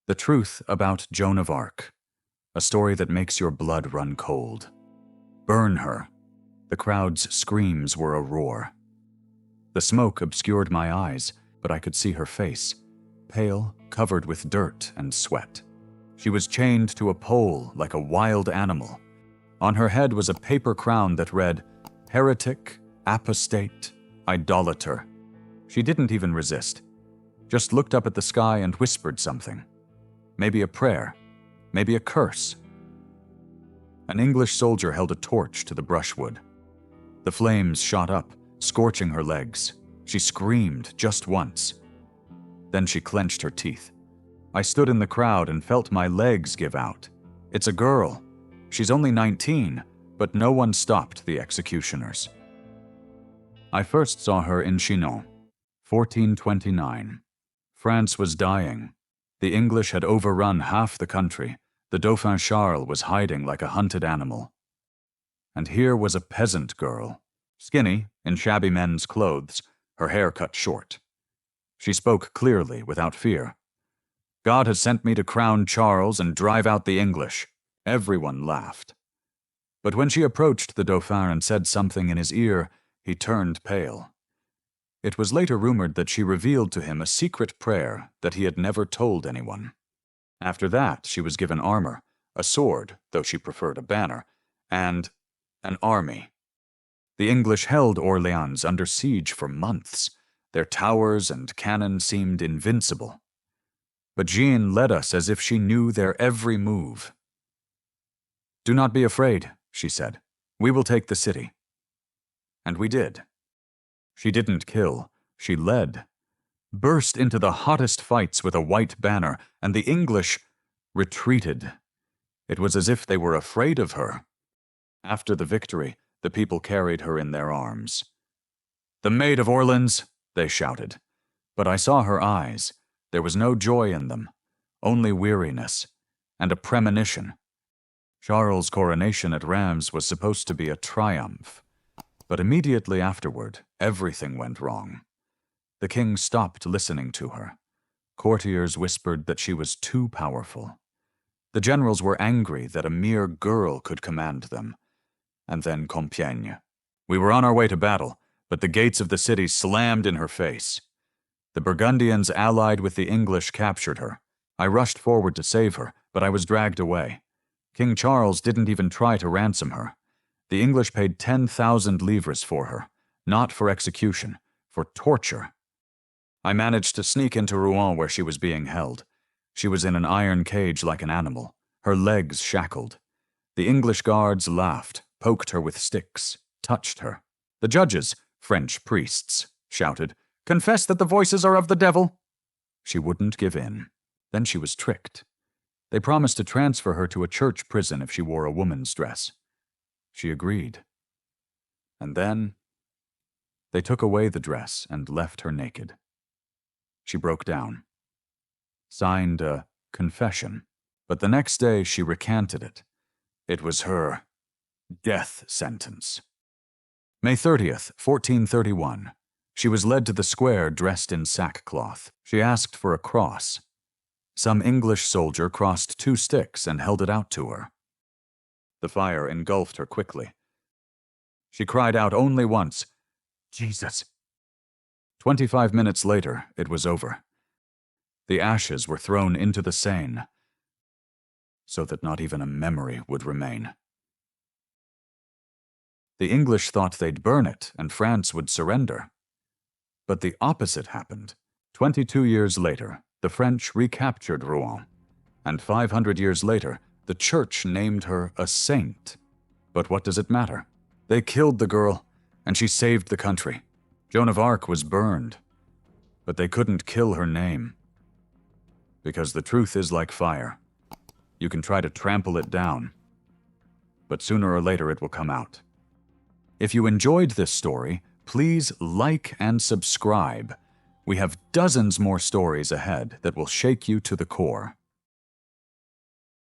The truth about Joan of Arc, a story that makes your blood run cold. Burn her. The crowd's screams were a roar. The smoke obscured my eyes, but I could see her face, pale, covered with dirt and sweat. She was chained to a pole like a wild animal. On her head was a paper crown that read, "Heretic, apostate, idolater." She didn't even resist, just looked up at the sky and whispered something. Maybe a prayer, maybe a curse. An English soldier held a torch to the brushwood. The flames shot up, scorching her legs. She screamed just once. Then she clenched her teeth. I stood in the crowd and felt my legs give out. It's a girl. She's only 19, but no one stopped the executioners. I first saw her in Chinon, 1429. France was dying. The English had overrun half the country. The Dauphin Charles was hiding like a hunted animal. And here was a peasant girl, skinny, in shabby men's clothes, her hair cut short. She spoke clearly, without fear. "God has sent me to crown Charles and drive out the English." Everyone laughed. But when she approached the Dauphin and said something in his ear, he turned pale. It was later rumored that she revealed to him a secret prayer that he had never told anyone. After that, she was given armor, a sword, though she preferred a banner, and an army. The English held Orleans under siege for months. Their towers and cannon seemed invincible. But Jeanne led us as if she knew their every move. "Do not be afraid," she said. "We will take the city." And we did. She didn't kill, she led. Burst into the hottest fights with a white banner, and the English retreated. It was as if they were afraid of her. After the victory, the people carried her in their arms. "The Maid of Orleans," they shouted. But I saw her eyes. There was no joy in them, only weariness, and a premonition. Charles' coronation at Reims was supposed to be a triumph. But immediately afterward, everything went wrong. The king stopped listening to her. Courtiers whispered that she was too powerful. The generals were angry that a mere girl could command them. And then Compiègne. We were on our way to battle, but the gates of the city slammed in her face. The Burgundians allied with the English captured her. I rushed forward to save her, but I was dragged away. King Charles didn't even try to ransom her. The English paid 10,000 livres for her, not for execution, for torture. I managed to sneak into Rouen where she was being held. She was in an iron cage like an animal, her legs shackled. The English guards laughed, poked her with sticks, touched her. The judges, French priests, shouted, "Confess that the voices are of the devil." She wouldn't give in. Then she was tricked. They promised to transfer her to a church prison if she wore a woman's dress. She agreed. And then they took away the dress and left her naked. She broke down. Signed a confession, but the next day she recanted it. It was her death sentence. May 30th, 1431. She was led to the square dressed in sackcloth. She asked for a cross. Some English soldier crossed 2 sticks and held it out to her. The fire engulfed her quickly. She cried out only once, "Jesus." 25 minutes later, it was over. The ashes were thrown into the Seine, so that not even a memory would remain. The English thought they'd burn it and France would surrender. But the opposite happened. 22 years later, the French recaptured Rouen, and 500 years later, the church named her a saint. But what does it matter? They killed the girl, and she saved the country. Joan of Arc was burned, but they couldn't kill her name. Because the truth is like fire. You can try to trample it down, but sooner or later it will come out. If you enjoyed this story, please like and subscribe. We have dozens more stories ahead that will shake you to the core.